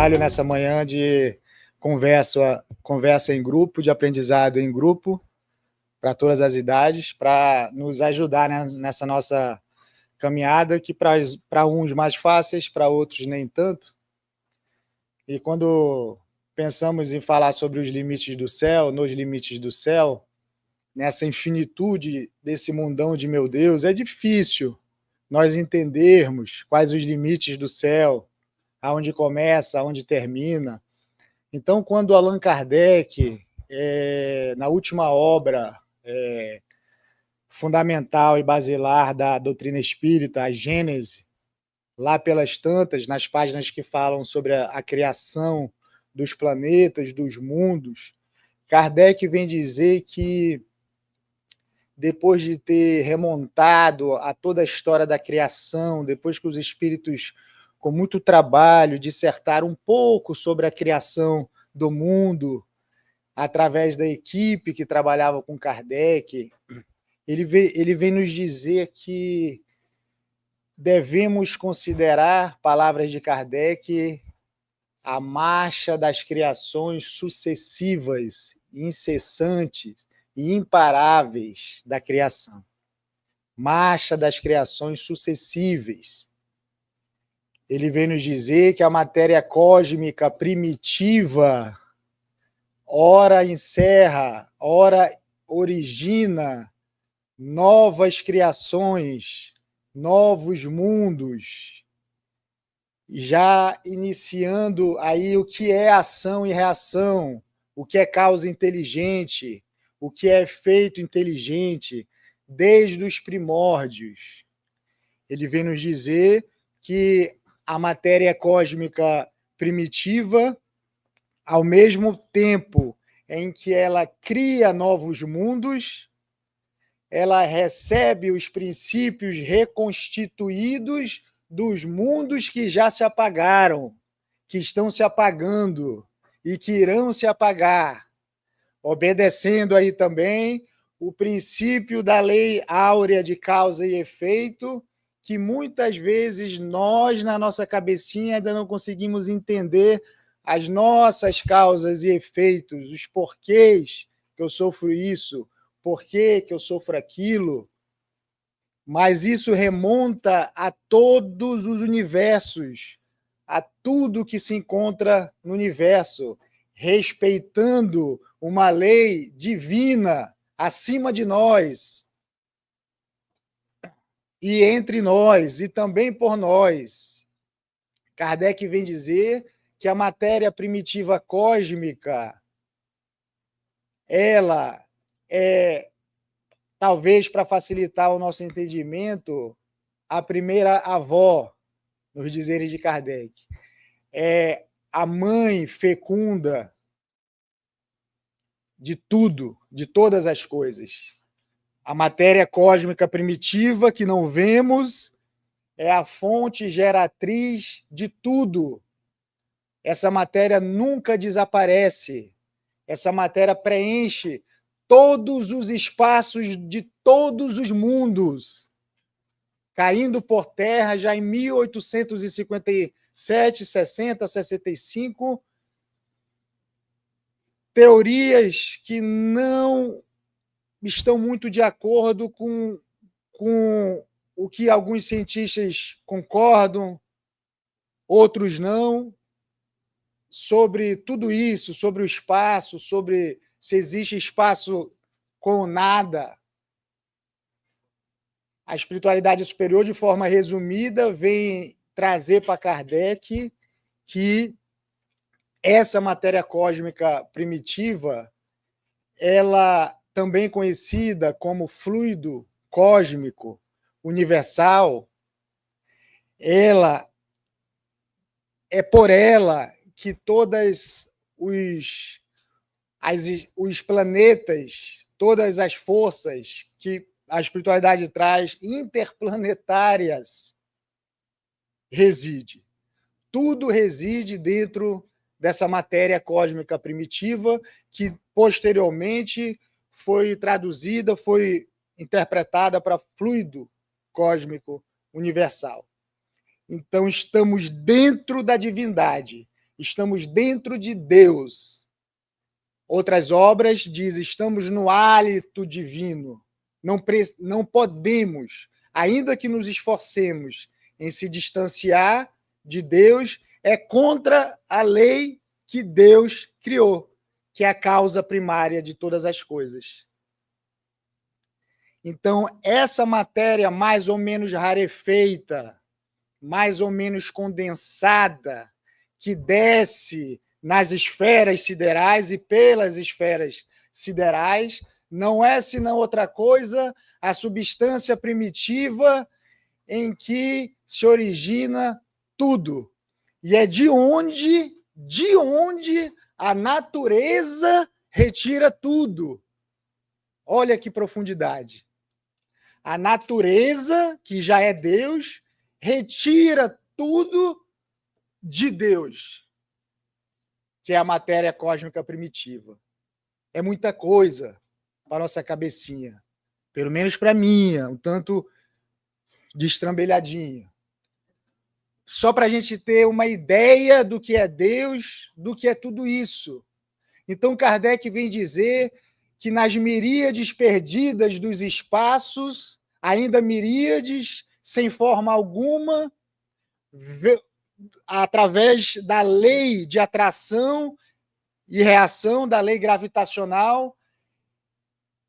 trabalho nessa manhã de conversa em grupo, de aprendizado em grupo, para todas as idades, para nos ajudar, né, nessa nossa caminhada, que para uns mais fáceis, para outros nem tanto. E quando pensamos em falar sobre os limites do céu, nos limites do céu, nessa infinitude desse mundão de meu Deus, é difícil nós entendermos quais os limites do céu, aonde começa, aonde termina. Então, quando Allan Kardec, na última obra fundamental e basilar da doutrina espírita, a Gênese, lá pelas tantas, nas páginas que falam sobre a criação dos planetas, dos mundos, Kardec vem dizer que, depois de ter remontado a toda a história da criação, depois que os espíritos, com muito trabalho, dissertaram um pouco sobre a criação do mundo, através da equipe que trabalhava com Kardec, ele vem nos dizer que devemos considerar, palavras de Kardec, a marcha das criações sucessivas, incessantes e imparáveis da criação. Marcha das criações sucessivas. Ele vem nos dizer que a matéria cósmica primitiva ora encerra, ora origina novas criações, novos mundos, já iniciando aí o que é ação e reação, o que é causa inteligente, o que é efeito inteligente, desde os primórdios. Ele vem nos dizer que a matéria cósmica primitiva, ao mesmo tempo em que ela cria novos mundos, ela recebe os princípios reconstituídos dos mundos que já se apagaram, que estão se apagando e que irão se apagar, obedecendo aí também o princípio da lei áurea de causa e efeito, que muitas vezes nós, na nossa cabecinha, ainda não conseguimos entender as nossas causas e efeitos, os porquês que eu sofro isso, porquê que eu sofro aquilo. Mas isso remonta a todos os universos, a tudo que se encontra no universo, respeitando uma lei divina acima de nós, e entre nós, e também por nós. Kardec vem dizer que a matéria primitiva cósmica, ela é, talvez para facilitar o nosso entendimento, a primeira avó, nos dizeres de Kardec. É a mãe fecunda de tudo, de todas as coisas. A matéria cósmica primitiva, que não vemos, é a fonte geratriz de tudo. Essa matéria nunca desaparece. Essa matéria preenche todos os espaços de todos os mundos, caindo por terra já em 1857, 60, 65, teorias que não estão muito de acordo com o que alguns cientistas concordam, outros não, sobre tudo isso, sobre o espaço, sobre se existe espaço com nada. A espiritualidade superior, de forma resumida, vem trazer para Kardec que essa matéria cósmica primitiva, ela também conhecida como fluido cósmico universal, ela é por ela que todas os planetas, todas as forças que a espiritualidade traz, interplanetárias, reside. Tudo reside dentro dessa matéria cósmica primitiva, que posteriormente foi traduzida, foi interpretada para fluido cósmico universal. Então, estamos dentro da divindade, estamos dentro de Deus. Outras obras diz, estamos no hálito divino. Não podemos, ainda que nos esforcemos em se distanciar de Deus, é contra a lei que Deus criou, que é a causa primária de todas as coisas. Então, essa matéria mais ou menos rarefeita, mais ou menos condensada, que desce nas esferas siderais e pelas esferas siderais, não é senão outra coisa, a substância primitiva em que se origina tudo. E é de onde a natureza retira tudo. Olha que profundidade. A natureza, que já é Deus, retira tudo de Deus, que é a matéria cósmica primitiva. É muita coisa para a nossa cabecinha, pelo menos para a minha, um tanto destrambelhadinha. Só para a gente ter uma ideia do que é Deus, do que é tudo isso. Então, Kardec vem dizer que nas miríades perdidas dos espaços, ainda miríades, sem forma alguma, através da lei de atração e reação, da lei gravitacional,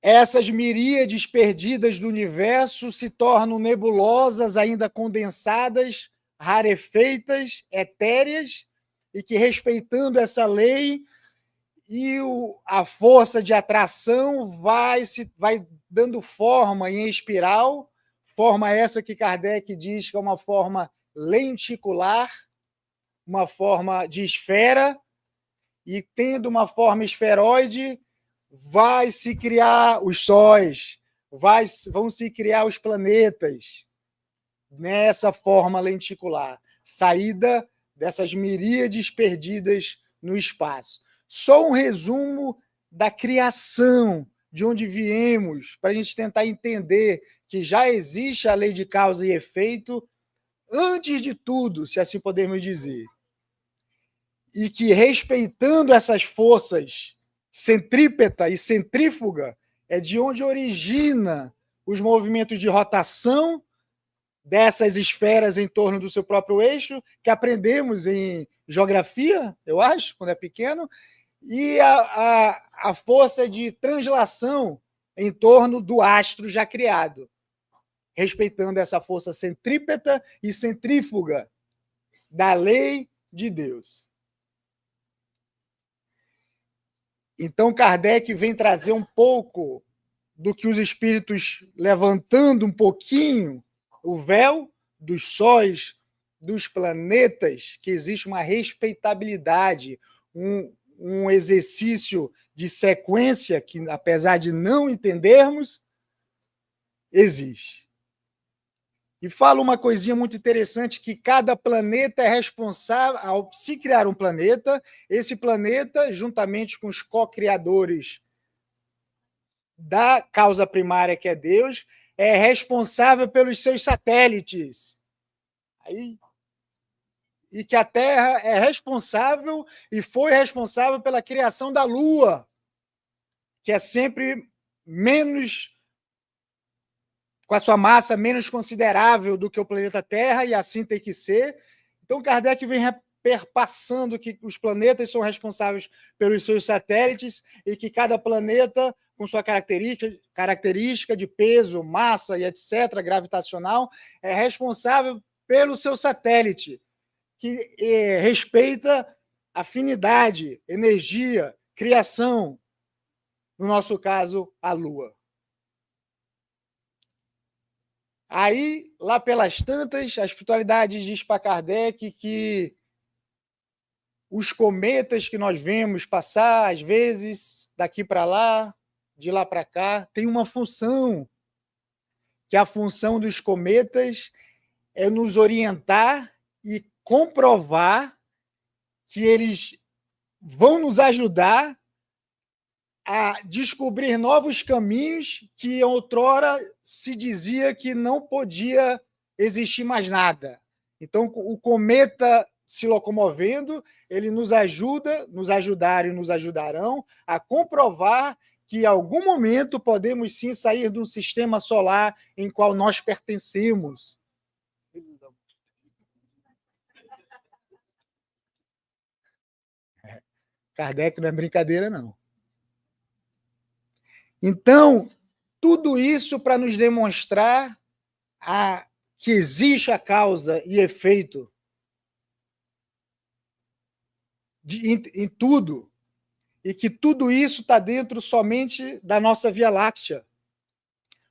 essas miríades perdidas do universo se tornam nebulosas, ainda condensadas, rarefeitas, etéreas, e que, respeitando essa lei, e a força de atração vai dando forma em espiral, forma essa que Kardec diz que é uma forma lenticular, uma forma de esfera, e tendo uma forma esferoide, vai se criar os sóis, vão se criar os planetas nessa forma lenticular, saída dessas miríades perdidas no espaço. Só um resumo da criação, de onde viemos, para a gente tentar entender que já existe a lei de causa e efeito antes de tudo, se assim podemos dizer. E que, respeitando essas forças centrípeta e centrífuga, é de onde origina os movimentos de rotação dessas esferas em torno do seu próprio eixo, que aprendemos em geografia, eu acho, quando é pequeno, e a força de translação em torno do astro já criado, respeitando essa força centrípeta e centrífuga da lei de Deus. Então, Kardec vem trazer um pouco do que os espíritos, levantando um pouquinho o véu dos sóis, dos planetas, que existe uma respeitabilidade, um exercício de sequência que, apesar de não entendermos, existe. E fala uma coisinha muito interessante, que cada planeta é responsável, ao se criar um planeta, esse planeta, juntamente com os co-criadores da causa primária, que é Deus, é responsável pelos seus satélites. E que a Terra é responsável e foi responsável pela criação da Lua, que é sempre menos, com a sua massa menos considerável do que o planeta Terra, e assim tem que ser. Então, Kardec vem perpassando que os planetas são responsáveis pelos seus satélites e que cada planeta, com sua característica de peso, massa e etc., gravitacional, é responsável pelo seu satélite, que respeita afinidade, energia, criação, no nosso caso, a Lua. Aí, lá pelas tantas, a espiritualidade diz para Kardec que os cometas que nós vemos passar, às vezes, daqui para lá, de lá para cá, tem uma função, que a função dos cometas é nos orientar e comprovar que eles vão nos ajudar a descobrir novos caminhos que outrora se dizia que não podia existir mais nada. Então, o cometa se locomovendo, ele nos ajuda, nos ajudaram e nos ajudarão a comprovar que em algum momento podemos sim sair de um sistema solar em qual nós pertencemos. Kardec não é brincadeira, não. Então, tudo isso para nos demonstrar que existe a causa e efeito em tudo, e que tudo isso está dentro somente da nossa Via Láctea,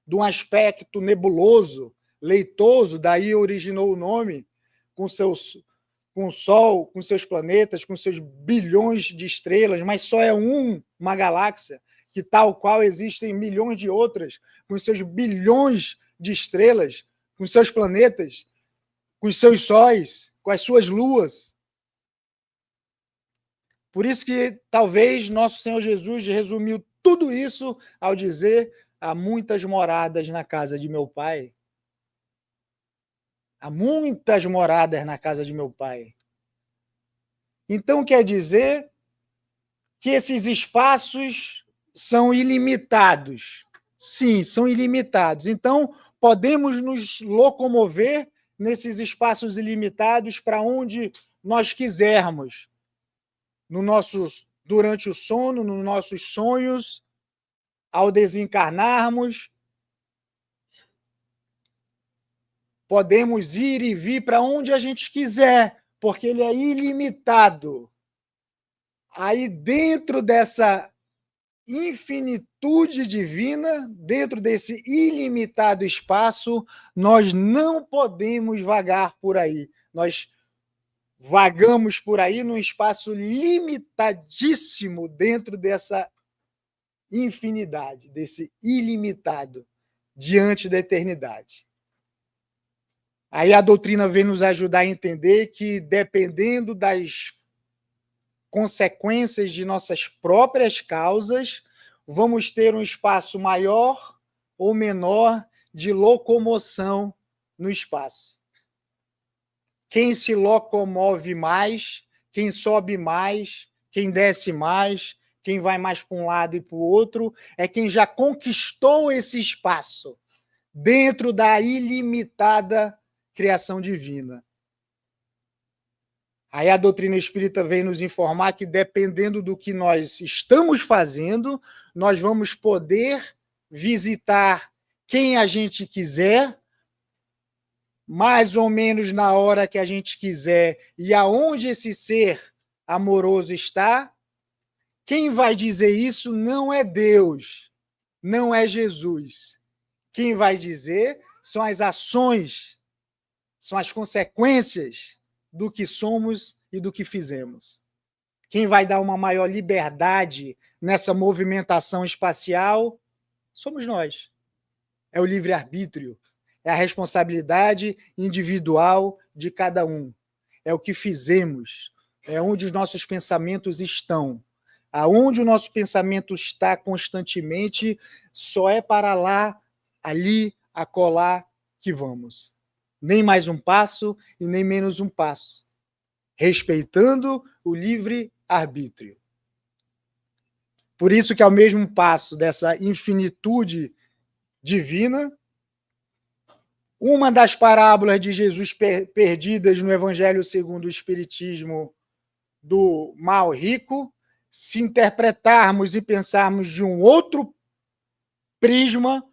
de um aspecto nebuloso, leitoso, daí originou o nome, com o Sol, com seus planetas, com seus bilhões de estrelas, mas só é uma galáxia, que tal qual existem milhões de outras, com seus bilhões de estrelas, com seus planetas, com os seus sóis, com as suas luas. Por isso que talvez nosso Senhor Jesus resumiu tudo isso ao dizer: há muitas moradas na casa de meu Pai. Há muitas moradas na casa de meu Pai. Então quer dizer que esses espaços são ilimitados. Sim, são ilimitados. Então podemos nos locomover nesses espaços ilimitados para onde nós quisermos. Durante o sono, nos nossos sonhos, ao desencarnarmos, podemos ir e vir para onde a gente quiser, porque ele é ilimitado. Aí, dentro dessa infinitude divina, dentro desse ilimitado espaço, nós não podemos vagar por aí. Nós vagamos por aí num espaço limitadíssimo dentro dessa infinidade, desse ilimitado diante da eternidade. Aí a doutrina vem nos ajudar a entender que, dependendo das consequências de nossas próprias causas, vamos ter um espaço maior ou menor de locomoção no espaço. Quem se locomove mais, quem sobe mais, quem desce mais, quem vai mais para um lado e para o outro, é quem já conquistou esse espaço dentro da ilimitada criação divina. Aí a doutrina espírita vem nos informar que, dependendo do que nós estamos fazendo, nós vamos poder visitar quem a gente quiser, mais ou menos na hora que a gente quiser, e aonde esse ser amoroso está. Quem vai dizer isso não é Deus, não é Jesus. Quem vai dizer são as ações, são as consequências do que somos e do que fizemos. Quem vai dar uma maior liberdade nessa movimentação espacial somos nós. É o livre-arbítrio, é a responsabilidade individual de cada um. É o que fizemos, é onde os nossos pensamentos estão. Aonde o nosso pensamento está constantemente, só é para lá, ali, acolá que vamos. Nem mais um passo e nem menos um passo. Respeitando o livre-arbítrio. Por isso que, ao mesmo passo dessa infinitude divina, uma das parábolas de Jesus perdidas no Evangelho segundo o Espiritismo, do mal rico, se interpretarmos e pensarmos de um outro prisma,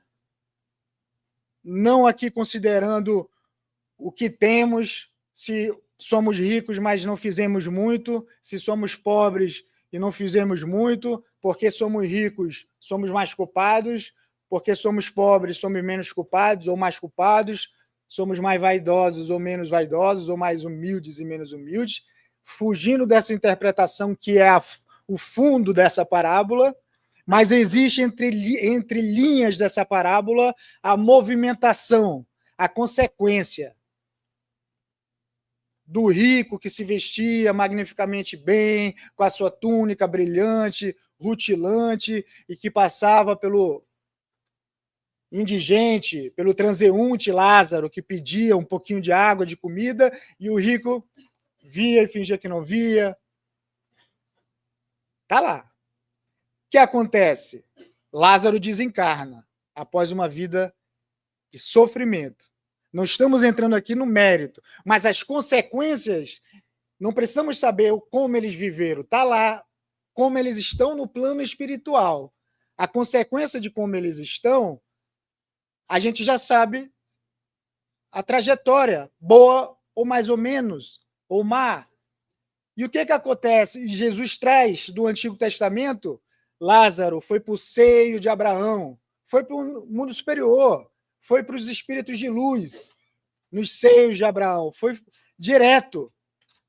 não aqui considerando o que temos, se somos ricos, mas não fizemos muito, se somos pobres e não fizemos muito, porque somos ricos, somos mais culpados, porque somos pobres, somos menos culpados ou mais culpados, somos mais vaidosos ou menos vaidosos, ou mais humildes e menos humildes, fugindo dessa interpretação que é o fundo dessa parábola, mas existe entre linhas dessa parábola a movimentação, a consequência do rico que se vestia magnificamente bem, com a sua túnica brilhante, rutilante, e que passava pelo indigente, pelo transeunte Lázaro, que pedia um pouquinho de água, de comida, e o rico via e fingia que não via. Está lá. O que acontece? Lázaro desencarna após uma vida de sofrimento. Não estamos entrando aqui no mérito, mas as consequências, não precisamos saber como eles viveram. Está lá, como eles estão no plano espiritual. A consequência de como eles estão, a gente já sabe a trajetória, boa ou mais ou menos, ou má. E o que acontece? Jesus traz do Antigo Testamento, Lázaro foi para o seio de Abraão, foi para o mundo superior, foi para os espíritos de luz, nos seios de Abraão, foi direto.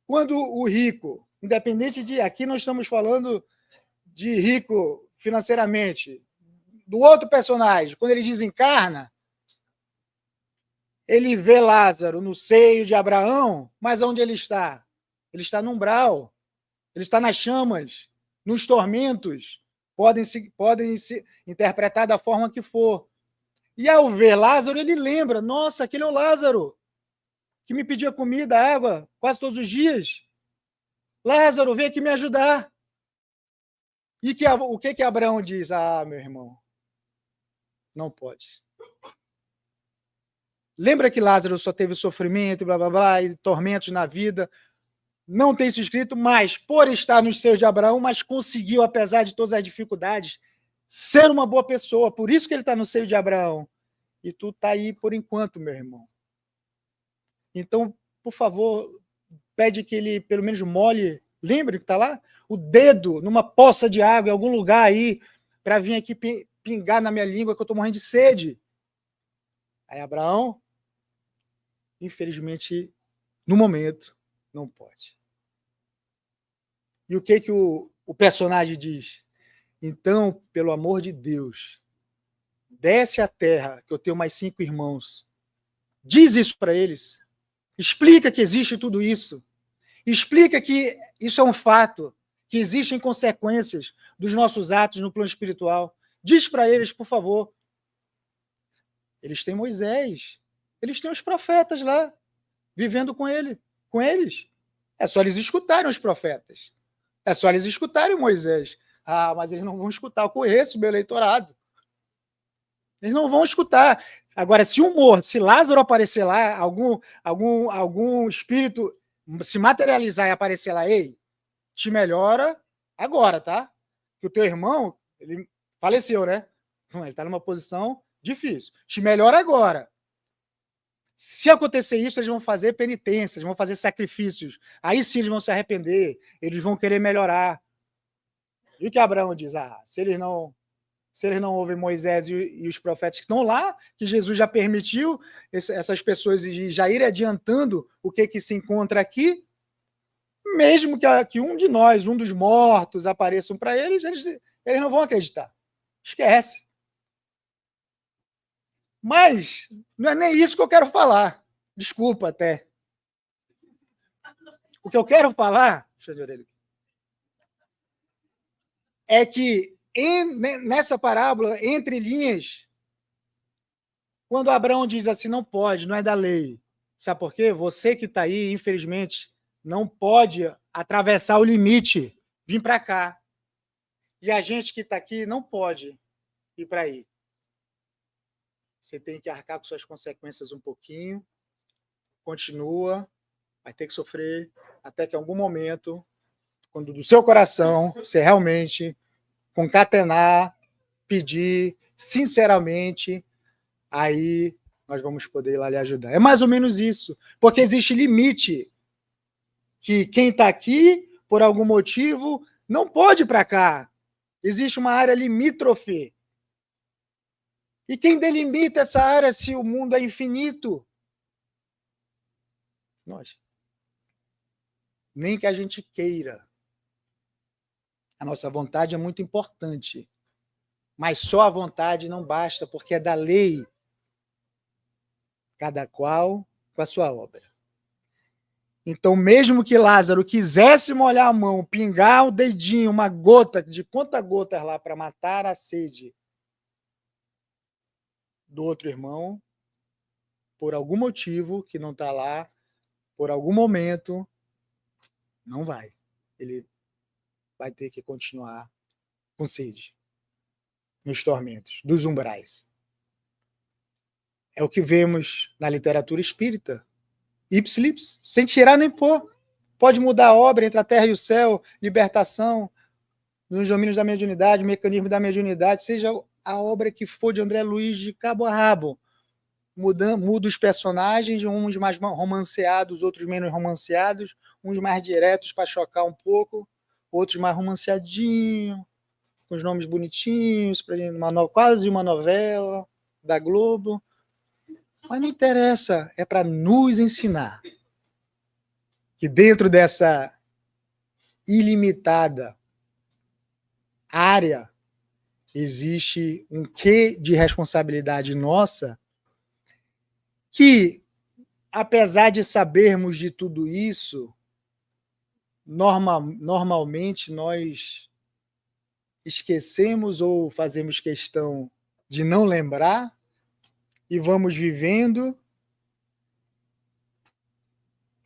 Quando o rico, independente de... Aqui nós estamos falando de rico financeiramente, do outro personagem, quando ele desencarna, ele vê Lázaro no seio de Abraão, mas onde ele está? Ele está no umbral, ele está nas chamas, nos tormentos, podem se interpretar da forma que for. E ao ver Lázaro, ele lembra, nossa, aquele é o Lázaro, que me pedia comida, água, quase todos os dias. Lázaro, vem aqui me ajudar. E o que Abraão diz? Ah, meu irmão, não pode. Lembra que Lázaro só teve sofrimento, blá, blá, blá, e tormentos na vida. Não tem isso escrito, mas por estar nos seios de Abraão, mas conseguiu, apesar de todas as dificuldades, ser uma boa pessoa. Por isso que ele está no seio de Abraão. E tu está aí por enquanto, meu irmão. Então, por favor, pede que ele pelo menos molhe, lembre que está lá? O dedo numa poça de água em algum lugar aí, para vir aqui pingar na minha língua que eu estou morrendo de sede. Aí Abraão, infelizmente, no momento, não pode. E o que o personagem diz? Então, pelo amor de Deus, desce à terra, que eu tenho mais 5 irmãos. Diz isso para eles. Explica que existe tudo isso. Explica que isso é um fato, que existem consequências dos nossos atos no plano espiritual. Diz para eles, por favor. Eles têm Moisés. Eles têm os profetas lá, vivendo com eles. É só eles escutarem os profetas. É só eles escutarem Moisés. Ah, mas eles não vão escutar. Eu conheço o meu eleitorado. Eles não vão escutar. Agora, se um morto, se Lázaro aparecer lá, algum espírito se materializar e aparecer lá, ei, te melhora agora, tá? Que o teu irmão, ele faleceu, né? Ele está numa posição difícil. Te melhora agora. Se acontecer isso, eles vão fazer penitências, eles vão fazer sacrifícios. Aí sim eles vão se arrepender, eles vão querer melhorar. E o que Abraão diz? Ah, se eles não ouvem Moisés e os profetas que estão lá, que Jesus já permitiu essas pessoas já irem adiantando o que se encontra aqui, mesmo que um de nós, um dos mortos, apareçam para eles não vão acreditar. Esquece. Mas não é nem isso que eu quero falar. Desculpa até. O que eu quero falar, deixa eu ver ele, é que nessa parábola, entre linhas, quando Abraão diz assim, não pode, não é da lei. Sabe por quê? Você que está aí, infelizmente, não pode atravessar o limite, vir para cá. E a gente que está aqui não pode ir para aí. Você tem que arcar com suas consequências um pouquinho, continua, vai ter que sofrer, até que em algum momento, quando do seu coração, você realmente concatenar, pedir, sinceramente, aí nós vamos poder ir lá lhe ajudar. É mais ou menos isso, porque existe limite que quem está aqui, por algum motivo, não pode ir para cá. Existe uma área limítrofe. E quem delimita essa área se o mundo é infinito? Nós. Nem que a gente queira. A nossa vontade é muito importante. Mas só a vontade não basta, porque é da lei. Cada qual com a sua obra. Então, mesmo que Lázaro quisesse molhar a mão, pingar o dedinho, uma gota, de conta-gotas lá para matar a sede do outro irmão, por algum motivo que não está lá, por algum momento, Não vai. Ele vai ter que continuar com sede, nos tormentos, dos umbrais. É o que vemos na literatura espírita. Ipsilis, sem tirar nem pôr. Pode mudar a obra entre a terra e o céu, libertação, nos domínios da mediunidade, mecanismo da mediunidade, seja a obra que for de André Luiz de cabo a rabo. Muda os personagens, uns mais romanceados, outros menos romanceados, uns mais diretos para chocar um pouco, outros mais romanceadinhos, com os nomes bonitinhos, quase uma novela da Globo. Mas não interessa, é para nos ensinar que dentro dessa ilimitada área existe um quê de responsabilidade nossa que, apesar de sabermos de tudo isso, normalmente nós esquecemos ou fazemos questão de não lembrar e vamos vivendo,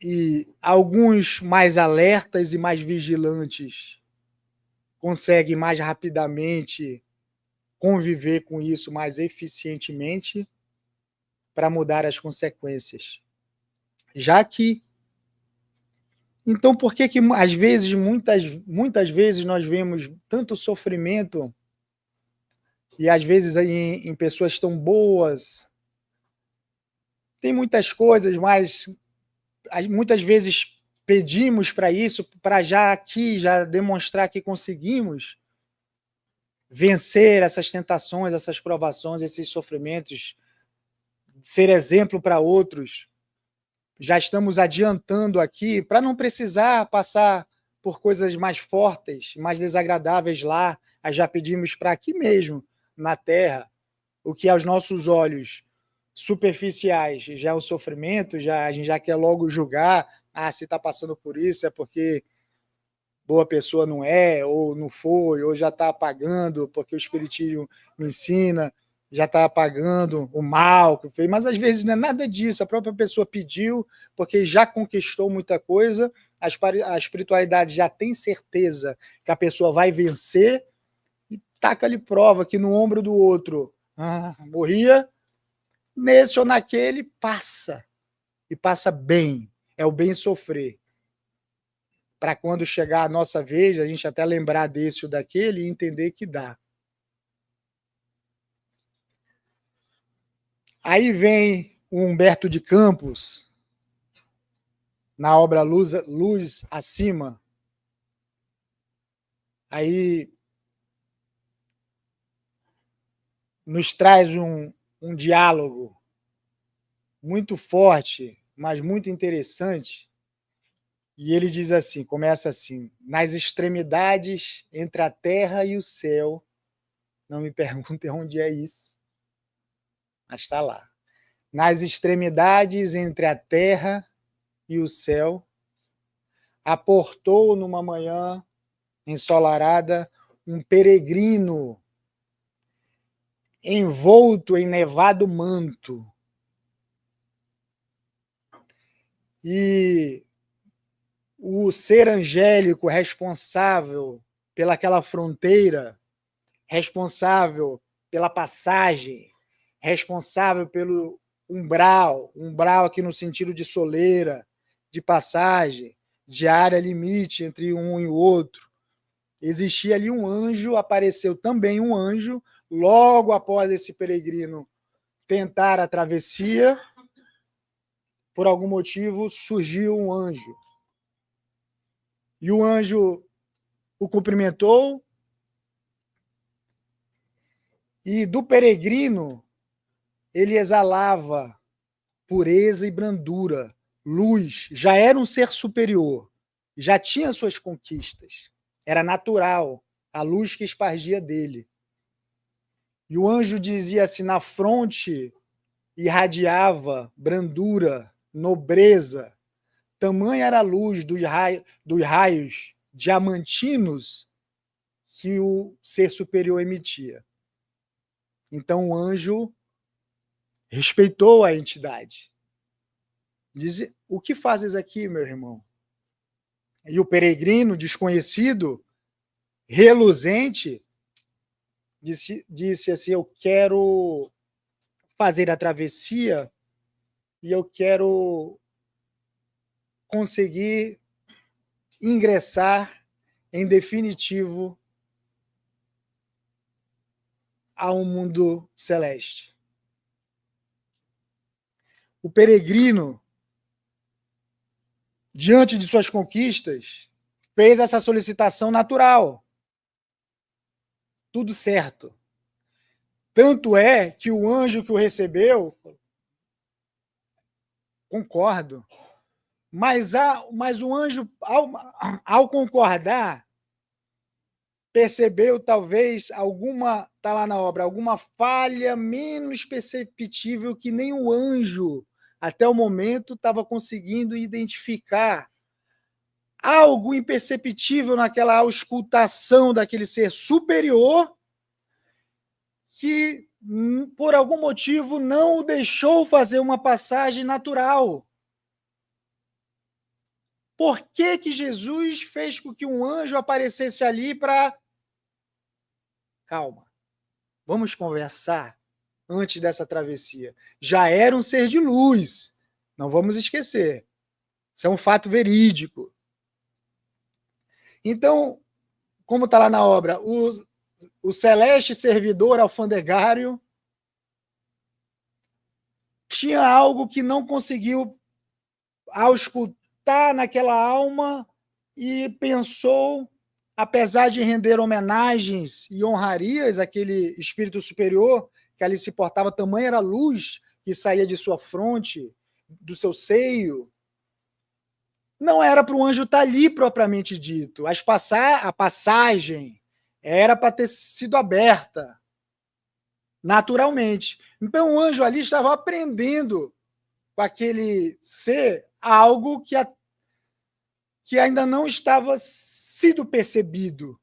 e alguns mais alertas e mais vigilantes conseguem mais rapidamente conviver com isso mais eficientemente para mudar as consequências. Já que então, por que às vezes, muitas vezes, nós vemos tanto sofrimento e às vezes em pessoas tão boas? Tem muitas coisas, mas muitas vezes pedimos para isso, para já demonstrar que conseguimos vencer essas tentações, essas provações, esses sofrimentos, ser exemplo para outros. Já estamos adiantando aqui para não precisar passar por coisas mais fortes, mais desagradáveis lá. Já pedimos para aqui mesmo, na Terra, o que aos nossos olhos superficiais já é um sofrimento, a gente já quer logo julgar, se está passando por isso é porque boa pessoa não é, ou não foi, ou já está apagando, porque o Espiritismo me ensina, já está apagando o mal que fez, mas às vezes não é nada disso, a própria pessoa pediu, porque já conquistou muita coisa, a espiritualidade já tem certeza que a pessoa vai vencer, e taca-lhe prova que no ombro do outro morria, nesse ou naquele passa, e passa bem, é o bem sofrer. Para quando chegar a nossa vez, a gente até lembrar desse ou daquele e entender que dá. Aí vem o Humberto de Campos, na obra Luz Acima. Aí nos traz um diálogo muito forte, mas muito interessante. E ele diz assim, começa assim: nas extremidades entre a terra e o céu, não me perguntem onde é isso, mas está lá. Nas extremidades entre a terra e o céu, aportou numa manhã ensolarada um peregrino envolto em nevado manto. E o ser angélico responsável pelaquela fronteira, responsável pela passagem, responsável pelo umbral aqui no sentido de soleira, de passagem, de área limite entre um e o outro. Existia ali um anjo, apareceu também um anjo, logo após esse peregrino tentar a travessia, por algum motivo surgiu um anjo. E o anjo o cumprimentou, e do peregrino ele exalava pureza e brandura, luz, já era um ser superior, já tinha suas conquistas, era natural a luz que espargia dele. E o anjo dizia assim, na fronte irradiava brandura, nobreza, tamanha era a luz dos raios diamantinos que o ser superior emitia. Então o anjo respeitou a entidade. Diz: o que fazes aqui, meu irmão? E o peregrino desconhecido, reluzente, disse assim: eu quero fazer a travessia e eu quero conseguir ingressar em definitivo a um mundo celeste. O peregrino, diante de suas conquistas, fez essa solicitação natural. Tudo certo. Tanto é que o anjo que o recebeu, concordo, mas o anjo, ao concordar, percebeu talvez alguma, está lá na obra, alguma falha menos perceptível que nem o anjo, até o momento, estava conseguindo identificar algo imperceptível naquela auscultação daquele ser superior que, por algum motivo, não o deixou fazer uma passagem natural. Por que que Jesus fez com que um anjo aparecesse ali para... Calma, vamos conversar antes dessa travessia. Já era um ser de luz, não vamos esquecer. Isso é um fato verídico. Então, como está lá na obra, o celeste servidor alfandegário tinha algo que não conseguiu auscultar naquela alma e pensou, apesar de render homenagens e honrarias àquele espírito superior, que ali se portava, tamanha era a luz que saía de sua fronte, do seu seio, não era para o anjo estar ali propriamente dito. A passagem era para ter sido aberta naturalmente. Então o anjo ali estava aprendendo com aquele ser algo que ainda não estava sido percebido.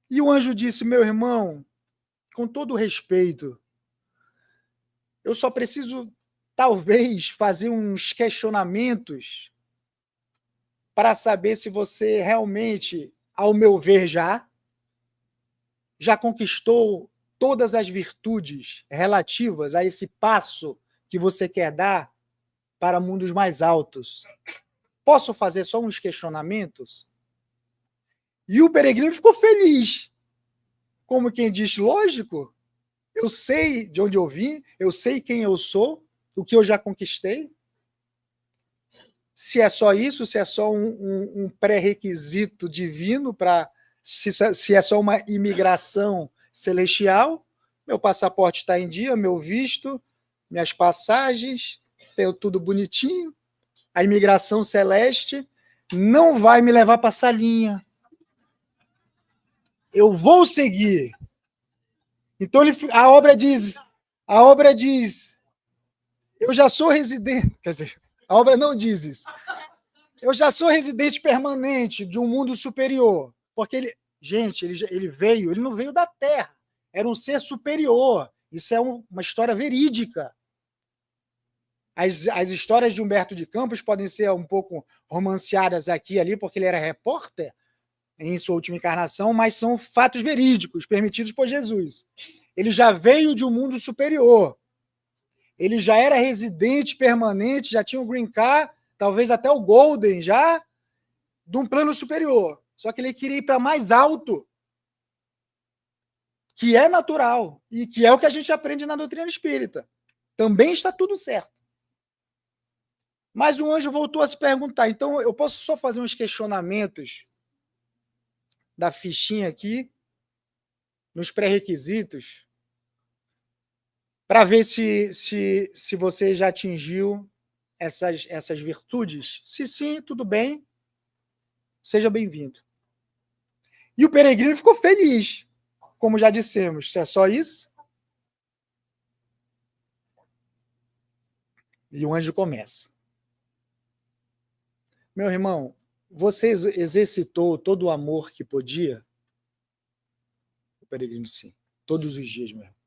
E o anjo disse: meu irmão, com todo respeito, eu só preciso, talvez, fazer uns questionamentos para saber se você realmente, ao meu ver, já conquistou todas as virtudes relativas a esse passo que você quer dar para mundos mais altos. Posso fazer só uns questionamentos? E o peregrino ficou feliz. Como quem diz, lógico, eu sei de onde eu vim, eu sei quem eu sou, o que eu já conquistei. Se é só isso, se é só um pré-requisito divino, se é só uma imigração celestial, meu passaporte está em dia, meu visto, minhas passagens, tenho tudo bonitinho. A imigração celeste não vai me levar para a salinha. Eu vou seguir. Então a obra diz, eu já sou residente, quer dizer, a obra não diz isso. Eu já sou residente permanente de um mundo superior, porque ele veio, ele não veio da Terra, era um ser superior. Isso é uma história verídica. As histórias de Humberto de Campos podem ser um pouco romanceadas aqui e ali, porque ele era repórter em sua última encarnação, mas são fatos verídicos, permitidos por Jesus. Ele já veio de um mundo superior. Ele já era residente permanente, já tinha o Green Card, talvez até o Golden já, de um plano superior. Só que ele queria ir para mais alto, que é natural, e que é o que a gente aprende na doutrina espírita. Também está tudo certo. Mas o anjo voltou a se perguntar, então eu posso só fazer uns questionamentos da fichinha aqui, nos pré-requisitos, para ver se você já atingiu essas virtudes. Se sim, tudo bem, seja bem-vindo. E o peregrino ficou feliz, como já dissemos. Se é só isso? E o anjo começa. Meu irmão, você exercitou todo o amor que podia? O peregrino, sim. Todos os dias, meu irmão.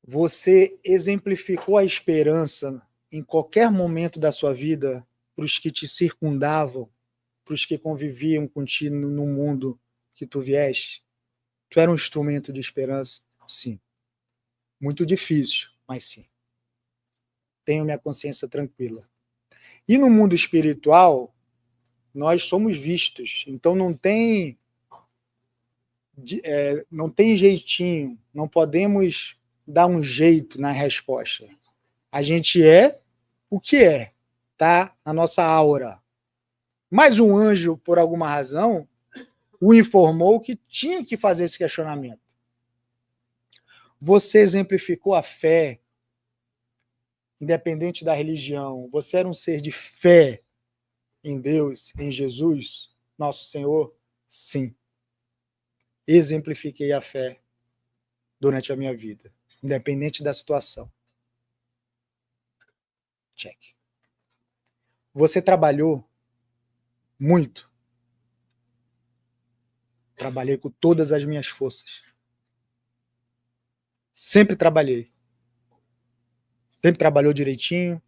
Você exemplificou a esperança em qualquer momento da sua vida para os que te circundavam, para os que conviviam contigo no mundo que tu vieste? Tu era um instrumento de esperança? Sim. Muito difícil, mas sim. Tenho minha consciência tranquila. E no mundo espiritual, nós somos vistos. Então não tem jeitinho, não podemos dar um jeito na resposta. A gente é o que é, tá? Na nossa aura. Mas um anjo, por alguma razão, o informou que tinha que fazer esse questionamento. Você exemplificou a fé, independente da religião. Você era um ser de fé em Deus, em Jesus, nosso Senhor? Sim. Exemplifiquei a fé durante a minha vida, independente da situação. Check. Você trabalhou muito? Trabalhei com todas as minhas forças. Sempre trabalhei. Sempre trabalhou direitinho,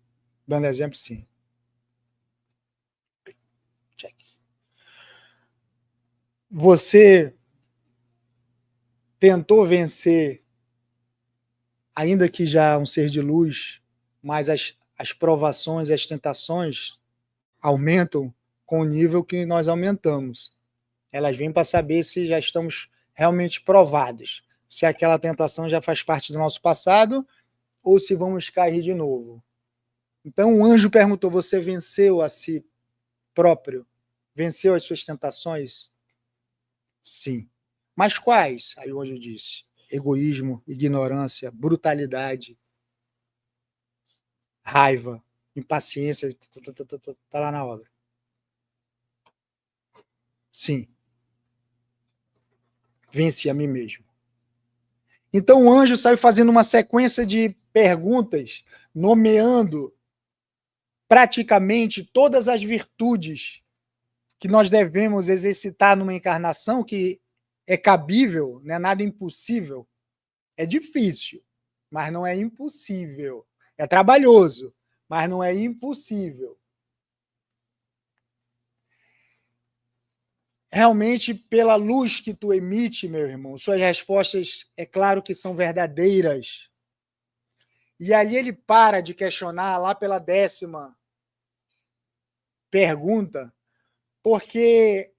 dando exemplo, sim. Check. Você tentou vencer, ainda que já um ser de luz, mas as provações, as tentações aumentam com o nível que nós aumentamos. Elas vêm para saber se já estamos realmente provados, se aquela tentação já faz parte do nosso passado ou se vamos cair de novo. Então o anjo perguntou: você venceu a si próprio? Venceu as suas tentações? Sim. Mas quais? Aí o anjo disse: egoísmo, ignorância, brutalidade, raiva, impaciência, está lá na obra. Sim. Venci a mim mesmo. Então o anjo saiu fazendo uma sequência de perguntas, nomeando praticamente todas as virtudes que nós devemos exercitar numa encarnação, que é cabível, não é nada impossível. É difícil, mas não é impossível. É trabalhoso, mas não é impossível. Realmente, pela luz que tu emite, meu irmão, suas respostas, é claro que são verdadeiras. E ali ele para de questionar, lá pela 10ª pergunta, porque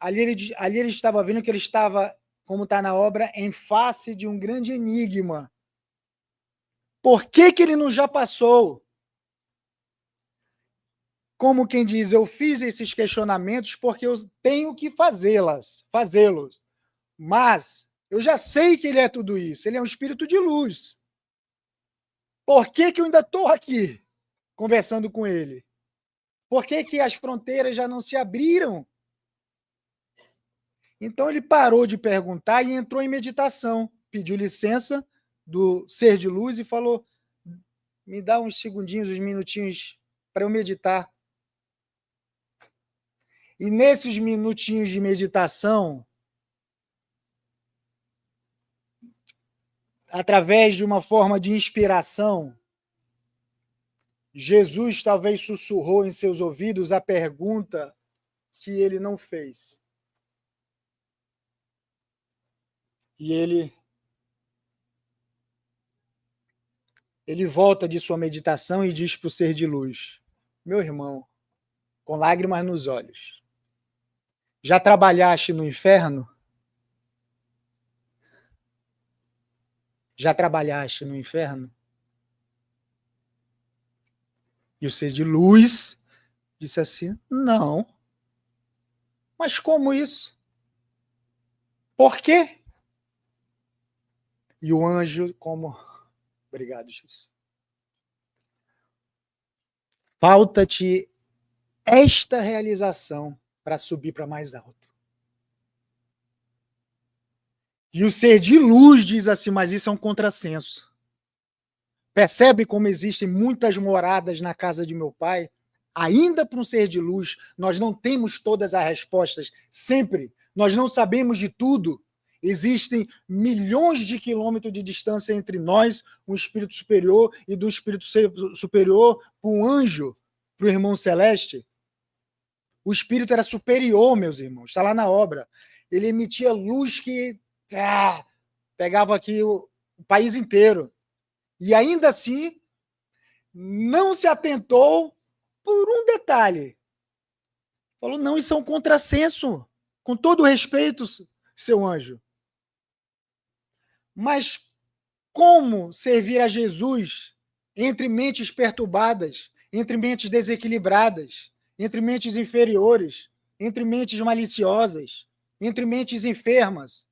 ali ele estava vendo que ele estava, como está na obra, em face de um grande enigma. Por que ele não já passou? Como quem diz, eu fiz esses questionamentos porque eu tenho que fazê-los. Mas eu já sei que ele é tudo isso, ele é um espírito de luz. Por que eu ainda estou aqui conversando com ele? Por que as fronteiras já não se abriram? Então ele parou de perguntar e entrou em meditação. Pediu licença do ser de luz e falou: me dá uns segundinhos, uns minutinhos para eu meditar. E nesses minutinhos de meditação, através de uma forma de inspiração, Jesus talvez sussurrou em seus ouvidos a pergunta que ele não fez. E ele volta de sua meditação e diz para o ser de luz: meu irmão, com lágrimas nos olhos, já trabalhaste no inferno? Já trabalhaste no inferno? E o ser de luz disse assim: não. Mas como isso? Por quê? E o anjo, como... Obrigado, Jesus. Falta-te esta realização para subir para mais alto. E o ser de luz diz assim: mas isso é um contrassenso. Percebe como existem muitas moradas na casa de meu pai? Ainda para um ser de luz, nós não temos todas as respostas, sempre. Nós não sabemos de tudo. Existem milhões de quilômetros de distância entre nós, um espírito superior, e do espírito superior para um anjo, para o irmão celeste, o espírito era superior, meus irmãos. Está lá na obra. Ele emitia luz que pegava aqui o país inteiro. E ainda assim, não se atentou por um detalhe. Falou, não, isso é um contrassenso. Com todo respeito, seu anjo. Mas como servir a Jesus entre mentes perturbadas, entre mentes desequilibradas, entre mentes inferiores, entre mentes maliciosas, entre mentes enfermas?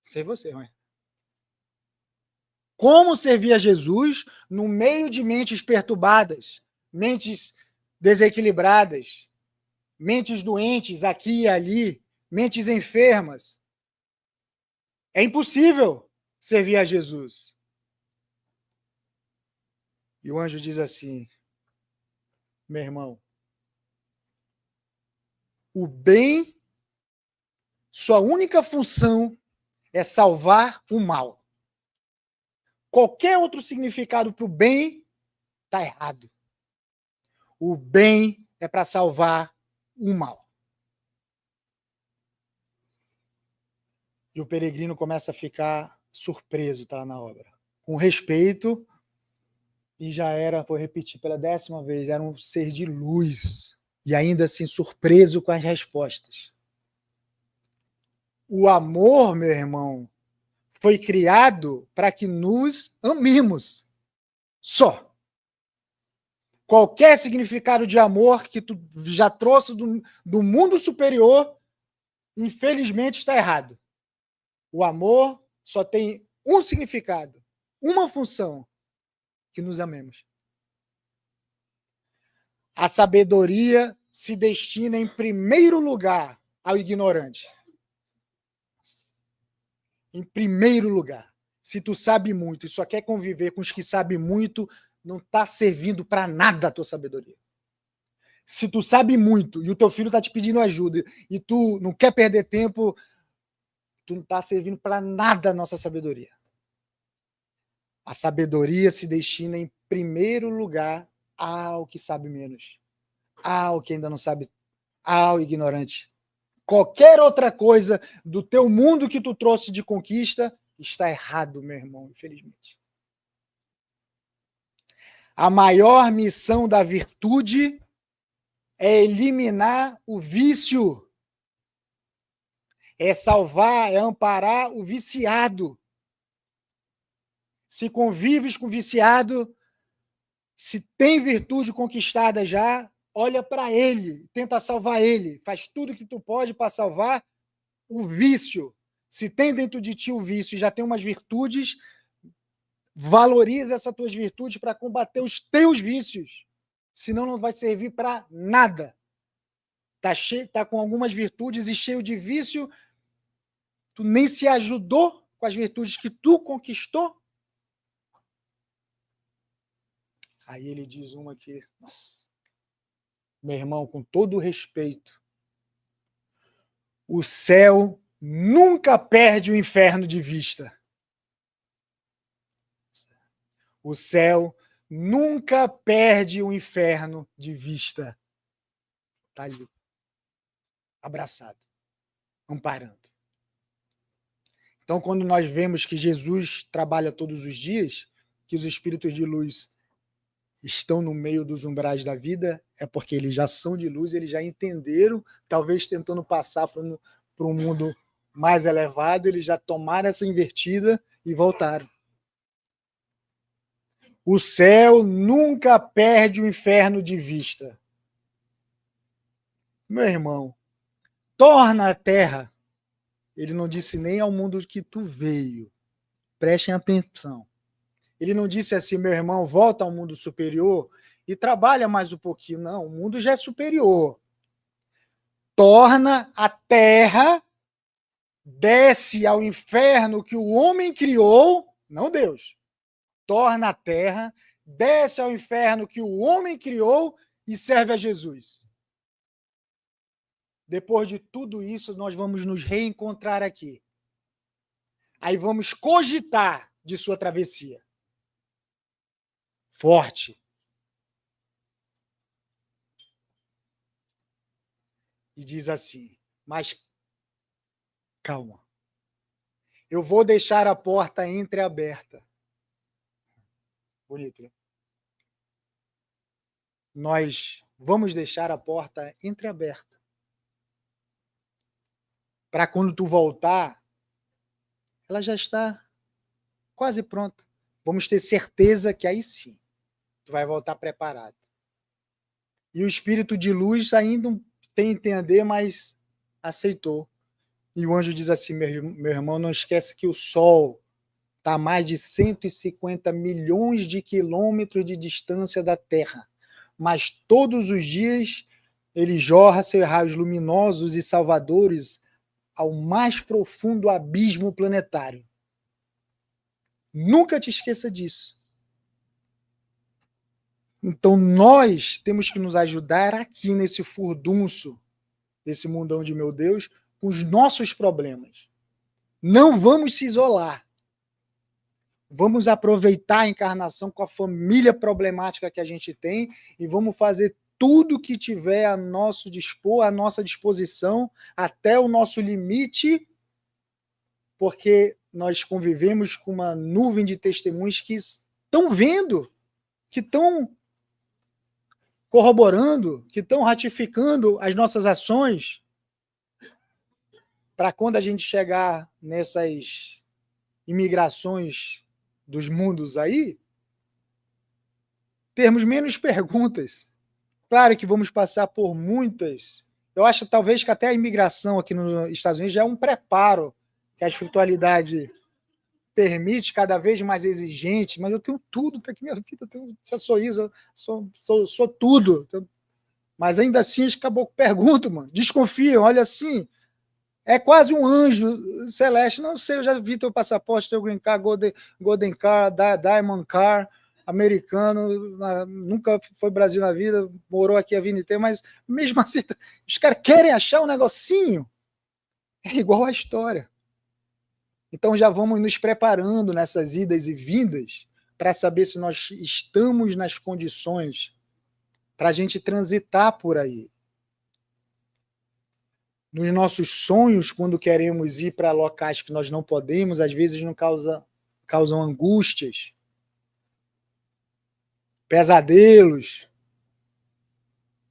Sei você, mãe. Como servir a Jesus no meio de mentes perturbadas, mentes desequilibradas, mentes doentes aqui e ali, mentes enfermas? É impossível servir a Jesus. E o anjo diz assim, meu irmão, o bem, sua única função é salvar o mal. Qualquer outro significado para o bem está errado. O bem é para salvar o mal. E o peregrino começa a ficar surpreso, tá, na obra. Com respeito, e já era, vou repetir pela 10ª vez, era um ser de luz. E ainda assim surpreso com as respostas. O amor, meu irmão, foi criado para que nos amemos. Só. Qualquer significado de amor que tu já trouxe do mundo superior, infelizmente está errado. O amor só tem um significado, uma função, que nos amemos. A sabedoria se destina em primeiro lugar ao ignorante. Em primeiro lugar. Se tu sabe muito e só quer conviver com os que sabem muito, não está servindo para nada a tua sabedoria. Se tu sabe muito e o teu filho está te pedindo ajuda e tu não quer perder tempo, tu não está servindo para nada a nossa sabedoria. A sabedoria se destina em primeiro lugar ao que sabe menos, ao que ainda não sabe, ao ignorante. Qualquer outra coisa do teu mundo que tu trouxe de conquista está errado, meu irmão, infelizmente. A maior missão da virtude é eliminar o vício, é salvar, é amparar o viciado. Se convives com viciado, se tem virtude conquistada já, olha para ele, tenta salvar ele, faz tudo que tu pode para salvar o vício. Se tem dentro de ti o vício e já tem umas virtudes, valoriza essas tuas virtudes para combater os teus vícios. Senão não vai servir para nada. Tá com algumas virtudes e cheio de vício, tu nem se ajudou com as virtudes que tu conquistou. Aí ele diz uma aqui, nossa, meu irmão, com todo o respeito, o céu nunca perde o inferno de vista. O céu nunca perde o inferno de vista. Está ali, abraçado, amparando. Então, quando nós vemos que Jesus trabalha todos os dias, que os espíritos de luz estão no meio dos umbrais da vida, é porque eles já são de luz, eles já entenderam, talvez tentando passar para um mundo mais elevado, eles já tomaram essa invertida e voltaram. O céu nunca perde o inferno de vista. Meu irmão, torna a terra. Ele não disse nem ao mundo que tu veio. Prestem atenção. Ele não disse assim, meu irmão, volta ao mundo superior e trabalha mais um pouquinho. Não, o mundo já é superior. Torna a terra, desce ao inferno que o homem criou, não Deus. Torna a terra, desce ao inferno que o homem criou e serve a Jesus. Depois de tudo isso, nós vamos nos reencontrar aqui. Aí vamos cogitar de sua travessia. Forte. E diz assim, mas calma. Eu vou deixar a porta entreaberta. Bonito, né? Nós vamos deixar a porta entreaberta. Para quando tu voltar, ela já está quase pronta. Vamos ter certeza que aí sim, tu vai voltar preparado. E o espírito de luz ainda sem entender, mas aceitou. E o anjo diz assim, meu irmão, não esquece que o Sol está a mais de 150 milhões de quilômetros de distância da Terra. Mas todos os dias ele jorra seus raios luminosos e salvadores ao mais profundo abismo planetário. Nunca te esqueça disso. Então nós temos que nos ajudar aqui nesse furdunço, desse mundão de meu Deus, com os nossos problemas. Não vamos se isolar. Vamos aproveitar a encarnação com a família problemática que a gente tem e vamos fazer tudo que tiver a nosso dispor, a nossa disposição, até o nosso limite, porque nós convivemos com uma nuvem de testemunhos que estão vendo, que estão corroborando, que estão ratificando as nossas ações, para quando a gente chegar nessas imigrações dos mundos aí, termos menos perguntas. Claro que vamos passar por muitas. Eu acho talvez que até a imigração aqui nos Estados Unidos já é um preparo que a espiritualidade permite, cada vez mais exigente, mas eu tenho tudo para que minha vida, eu tenho esse sorriso, eu sou tudo. Mas ainda assim, os caboclos perguntam, mano, desconfiam, olha assim, é quase um anjo celeste. Não sei, eu já vi teu passaporte, teu green card, golden car, diamond car, americano, nunca foi Brasil na vida, morou aqui a vida inteira, mas mesmo assim, os caras querem achar um negocinho. É igual a história. Então já vamos nos preparando nessas idas e vindas para saber se nós estamos nas condições para a gente transitar por aí. Nos nossos sonhos, quando queremos ir para locais que nós não podemos, às vezes não causam angústias, pesadelos,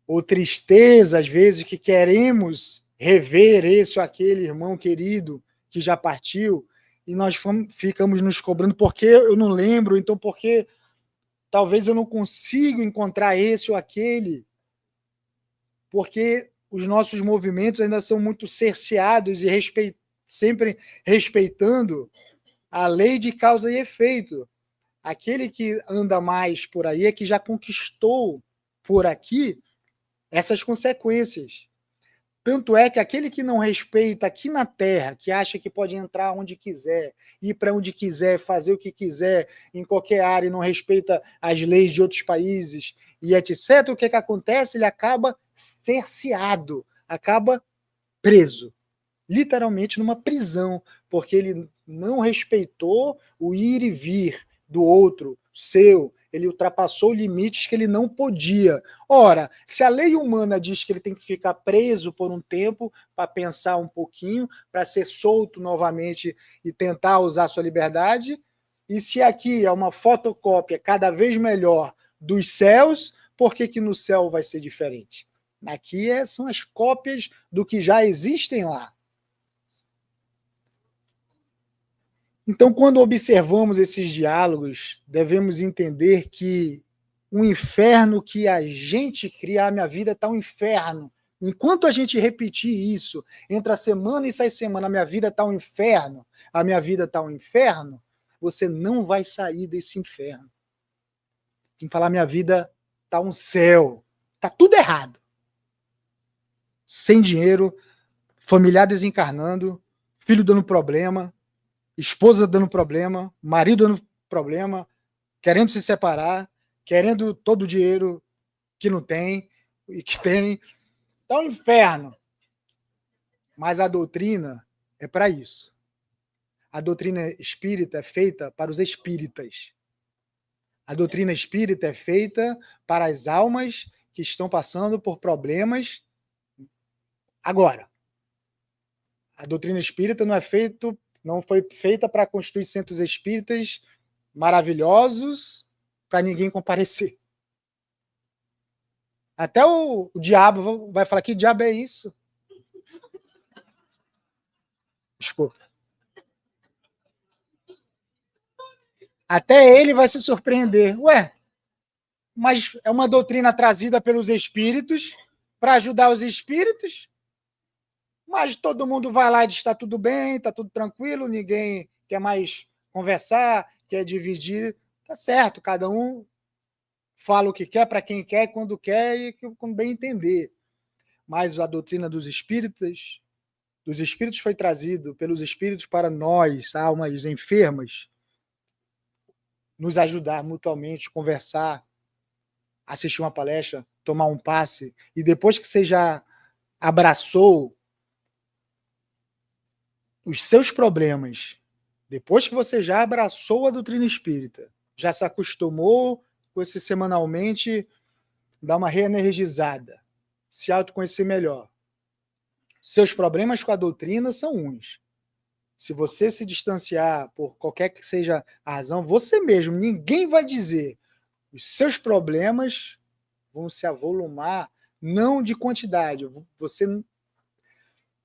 ou tristeza, às vezes, que queremos rever esse ou aquele irmão querido que já partiu, e nós ficamos nos cobrando, porque eu não lembro, então porque talvez eu não consiga encontrar esse ou aquele, porque os nossos movimentos ainda são muito cerceados e sempre respeitando a lei de causa e efeito. Aquele que anda mais por aí é que já conquistou por aqui essas consequências. Tanto é que aquele que não respeita aqui na Terra, que acha que pode entrar onde quiser, ir para onde quiser, fazer o que quiser, em qualquer área, e não respeita as leis de outros países, e etc., o que acontece? Ele acaba cerceado, acaba preso. Literalmente numa prisão, porque ele não respeitou o ir e vir do outro, seu, ele ultrapassou limites que ele não podia. Ora, se a lei humana diz que ele tem que ficar preso por um tempo para pensar um pouquinho, para ser solto novamente e tentar usar sua liberdade, e se aqui é uma fotocópia cada vez melhor dos céus, por que no céu vai ser diferente? Aqui são as cópias do que já existem lá. Então, quando observamos esses diálogos, devemos entender que o inferno que a gente cria, a minha vida está um inferno. Enquanto a gente repetir isso, entre a semana e sai semana, a minha vida está um inferno, a minha vida está um inferno, você não vai sair desse inferno. Tem que falar, minha vida está um céu. Está tudo errado. Sem dinheiro, familiar desencarnando, filho dando problema, esposa dando problema, marido dando problema, querendo se separar, querendo todo o dinheiro que não tem e que tem. Tá um inferno. Mas a doutrina é para isso. A doutrina espírita é feita para os espíritas. A doutrina espírita é feita para as almas que estão passando por problemas agora. A doutrina espírita não foi feita para construir centros espíritas maravilhosos para ninguém comparecer. Até o diabo vai falar: que diabo é isso? Desculpa. Até ele vai se surpreender. Ué, mas é uma doutrina trazida pelos espíritos para ajudar os espíritos, mas todo mundo vai lá e diz: está tudo bem, está tudo tranquilo, ninguém quer mais conversar, quer dividir. Tá certo, cada um fala o que quer, para quem quer, quando quer e quando bem entender. Mas a doutrina dos espíritos foi trazido pelos espíritos para nós, almas enfermas, nos ajudar mutuamente, conversar, assistir uma palestra, tomar um passe, e depois que você já abraçou os seus problemas, depois que você já abraçou a doutrina espírita, já se acostumou com esse semanalmente, dar uma reenergizada, se autoconhecer melhor. Seus problemas com a doutrina são uns. Se você se distanciar por qualquer que seja a razão, você mesmo, ninguém vai dizer. Os seus problemas vão se avolumar, não de quantidade. Você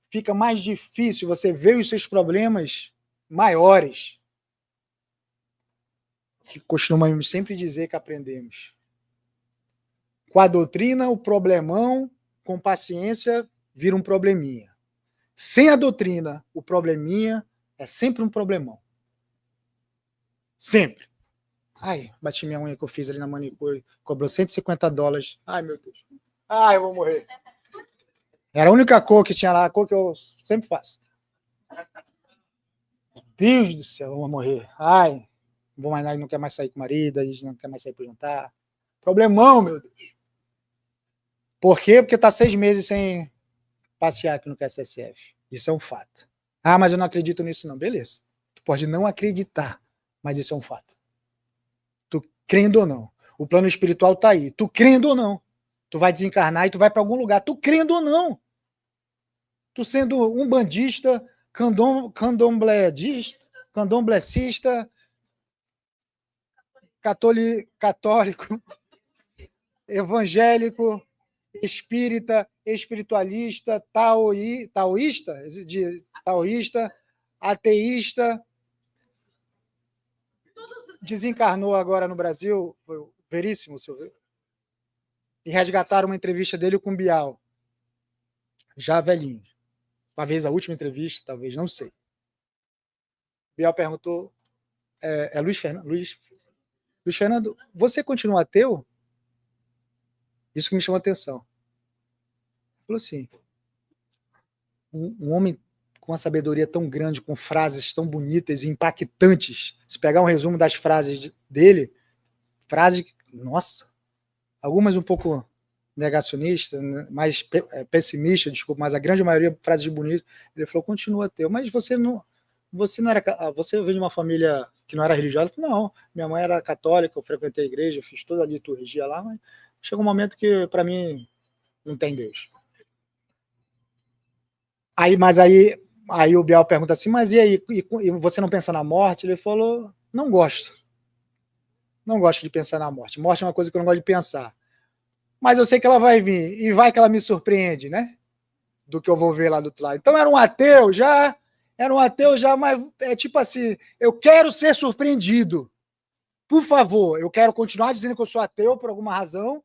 fica mais difícil, você vê os seus problemas maiores. Que costumamos sempre dizer que aprendemos. Com a doutrina, o problemão, com paciência, vira um probleminha. Sem a doutrina, o probleminha é sempre um problemão. Sempre. Ai, bati minha unha que eu fiz ali na manicure, cobrou $150. Ai, meu Deus. Ai, eu vou morrer. Era a única cor que tinha lá, a cor que eu sempre faço. Deus do céu, eu vou morrer. Ai, não quer mais sair com o marido, a gente não quer mais sair para jantar. Problemão, meu Deus. Por quê? Porque está 6 meses sem passear aqui no QSSF. Isso é um fato. Ah, mas eu não acredito nisso, não. Beleza. Tu pode não acreditar, mas isso é um fato. Tu crendo ou não. O plano espiritual está aí. Tu crendo ou não. Tu vai desencarnar e tu vai para algum lugar. Tu crendo ou não. Tu sendo um bandista, candomblessista, católico, evangélico, espírita, espiritualista, taoísta, ateísta, desencarnou agora no Brasil, foi o Veríssimo, senhor, e resgataram uma entrevista dele com o Bial, já velhinho. Talvez a última entrevista, talvez, não sei. Bial perguntou, Luiz Fernando, você continua ateu? Isso que me chamou a atenção. Ele falou assim, um homem com uma sabedoria tão grande, com frases tão bonitas e impactantes, se pegar um resumo das frases dele, frases, nossa, algumas um pouco negacionistas, mais pessimistas, desculpa, mas a grande maioria frases bonitas. Ele falou, continua ateu, mas você não era, você veio de uma família que não era religiosa? Eu falei, não, minha mãe era católica, eu frequentei a igreja, fiz toda a liturgia lá, mas chegou um momento que para mim não tem Deus. Aí o Bial pergunta assim, mas e aí, e você não pensa na morte? Ele falou, não gosto. Não gosto de pensar na morte. Morte é uma coisa que eu não gosto de pensar. Mas eu sei que ela vai vir, e vai que ela me surpreende, né? Do que eu vou ver lá do outro lado. Então era um ateu já, mas é tipo assim, eu quero ser surpreendido. Por favor, eu quero continuar dizendo que eu sou ateu por alguma razão,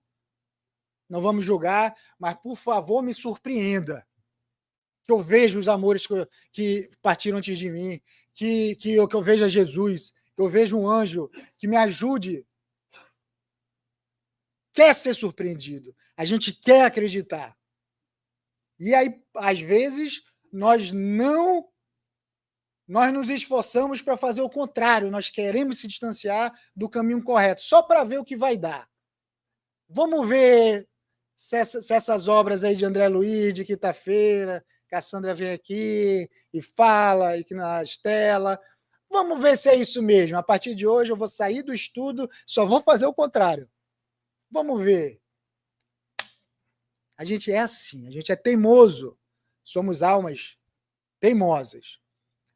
não vamos julgar, mas por favor me surpreenda. Que eu veja os amores que partiram antes de mim, que eu veja Jesus, que eu veja um anjo, que me ajude. Quer ser surpreendido, a gente quer acreditar. E aí, às vezes, nós nos esforçamos para fazer o contrário, nós queremos se distanciar do caminho correto, só para ver o que vai dar. Vamos ver se essas obras aí de André Luiz, de quinta-feira, Cassandra vem aqui e fala, e que na Estela, Vamos ver se é isso mesmo. A partir de hoje eu vou sair do estudo, só vou fazer o contrário. Vamos ver. A gente é assim, a gente é teimoso. Somos almas teimosas.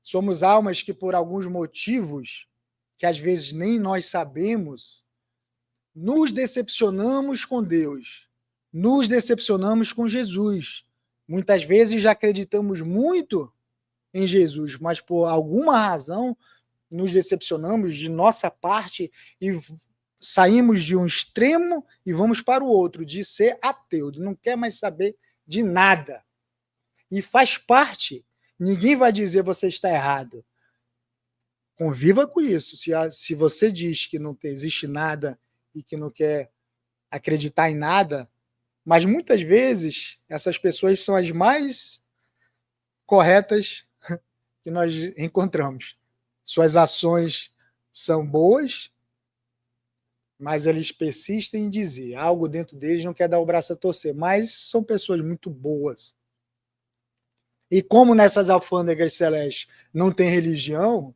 Somos almas que, por alguns motivos, que às vezes nem nós sabemos, nos decepcionamos com Deus. Nos decepcionamos com Jesus. Muitas vezes já acreditamos muito em Jesus, mas por alguma razão nos decepcionamos de nossa parte e saímos de um extremo e vamos para o outro, de ser ateu, de não quer mais saber de nada. E faz parte. Ninguém vai dizer você está errado. Conviva com isso. Se você diz que não existe nada e que não quer acreditar em nada, mas muitas vezes essas pessoas são as mais corretas que nós encontramos. Suas ações são boas, mas eles persistem em dizer. Algo dentro deles não quer dar o braço a torcer, mas são pessoas muito boas. E como nessas alfândegas celestes não tem religião,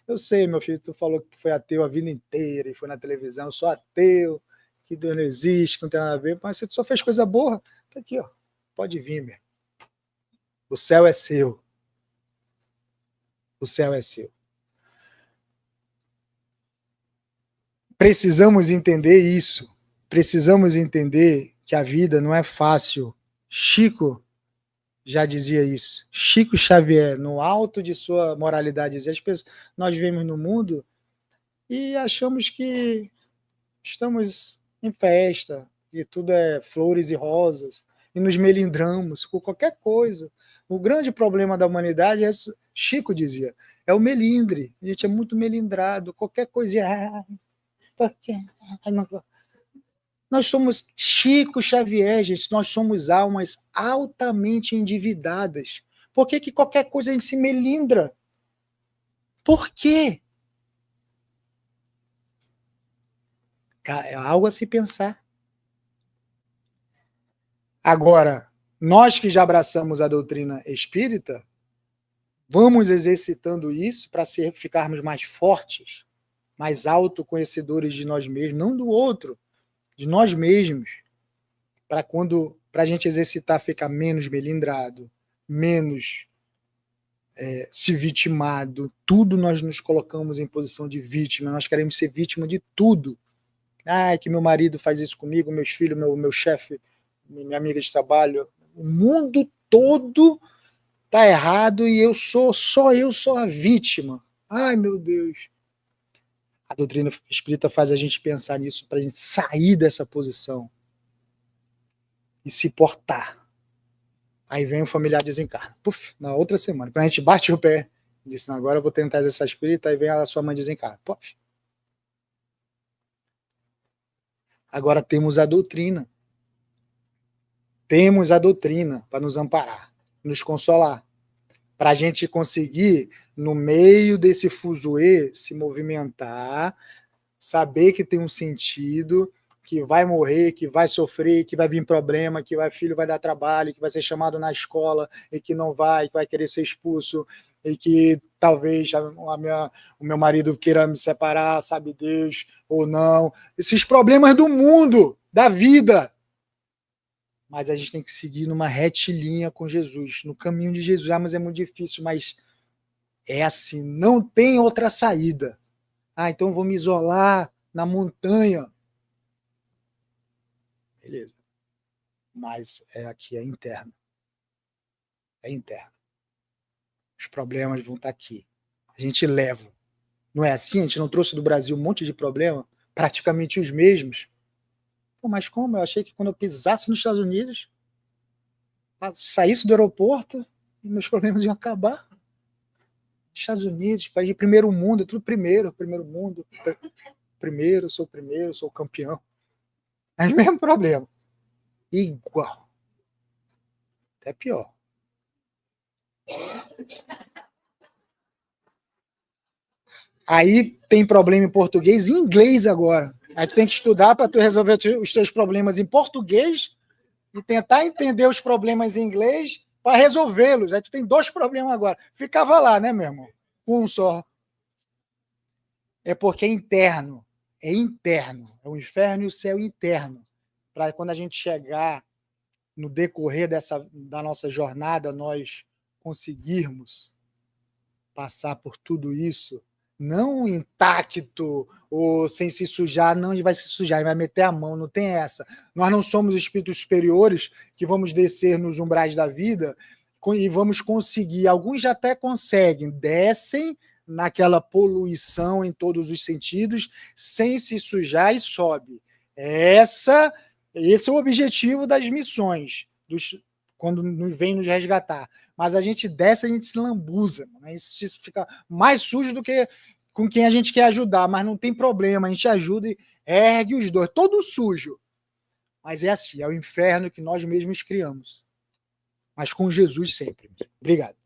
eu sei, meu filho, tu falou que tu foi ateu a vida inteira e foi na televisão, eu sou ateu, que Deus não existe, que não tem nada a ver, mas você só fez coisa boa, tá aqui, ó, pode vir, meu. O céu é seu. O céu é seu. Precisamos entender isso. Precisamos entender que a vida não é fácil. Chico já dizia isso. Chico Xavier, no alto de sua moralidade, dizia: nós vivemos no mundo e achamos que estamos em festa, que tudo é flores e rosas, e nos melindramos com qualquer coisa. O grande problema da humanidade, Chico dizia, é o melindre. A gente é muito melindrado, qualquer coisa. Nós somos Chico Xavier, gente, nós somos almas altamente endividadas. Por que qualquer coisa a gente se melindra? Por quê? É algo a se pensar. Agora, nós que já abraçamos a doutrina espírita, vamos exercitando isso para ficarmos mais fortes, mais autoconhecedores de nós mesmos, não do outro, de nós mesmos, para a gente exercitar, ficar menos melindrado, menos se vitimado. Tudo nós nos colocamos em posição de vítima, nós queremos ser vítima de tudo. Que meu marido faz isso comigo, meus filhos, meu chefe, minha amiga de trabalho, o mundo todo está errado e só eu sou a vítima. Ai, meu Deus. A doutrina espírita faz a gente pensar nisso para a gente sair dessa posição e se portar. Aí vem o familiar desencarna. Puf, na outra semana. Quando a gente bate o pé, disse, agora eu vou tentar exercer espírita, aí vem a sua mãe desencarna. Puf. Agora temos a doutrina. Temos a doutrina para nos amparar, nos consolar. Para a gente conseguir, no meio desse fuzuê, se movimentar, saber que tem um sentido, que vai morrer, que vai sofrer, que vai vir problema, que filho vai dar trabalho, que vai ser chamado na escola e que não vai, que vai querer ser expulso e que talvez o meu marido queira me separar, sabe Deus, ou não. Esses problemas do mundo, da vida. Mas a gente tem que seguir numa retilínea com Jesus, no caminho de Jesus. Mas é muito difícil, mas é assim, não tem outra saída. Então eu vou me isolar na montanha. Beleza. Mas aqui é interno. É interno. Os problemas vão estar aqui. A gente leva. Não é assim? A gente não trouxe do Brasil um monte de problema? Praticamente os mesmos. Mas como? Eu achei que quando eu pisasse nos Estados Unidos, saísse do aeroporto, meus problemas iam acabar. Estados Unidos, país de primeiro mundo, é tudo primeiro mundo. Primeiro, sou o campeão. É o mesmo problema. Igual. Até pior. Aí tem problema em português e inglês agora. Aí tu tem que estudar para tu resolver os teus problemas em português e tentar entender os problemas em inglês para resolvê-los. Aí tu tem 2 problemas agora. Ficava lá, né, meu irmão? Um só. é porque é interno. É interno. É o inferno e o céu interno. Para quando a gente chegar no decorrer da nossa jornada, nós conseguirmos passar por tudo isso, não intacto ou sem se sujar, não, ele vai se sujar, ele vai meter a mão, não tem essa. Nós não somos espíritos superiores que vamos descer nos umbrais da vida e vamos conseguir, alguns já até conseguem, descem naquela poluição em todos os sentidos, sem se sujar e sobe. Esse é o objetivo das missões, quando vem nos resgatar. Mas a gente desce, a gente se lambuza, né? Isso fica mais sujo do que com quem a gente quer ajudar, mas não tem problema, a gente ajuda e ergue os dois, todo sujo. Mas é assim, é o inferno que nós mesmos criamos. Mas com Jesus sempre. Obrigado.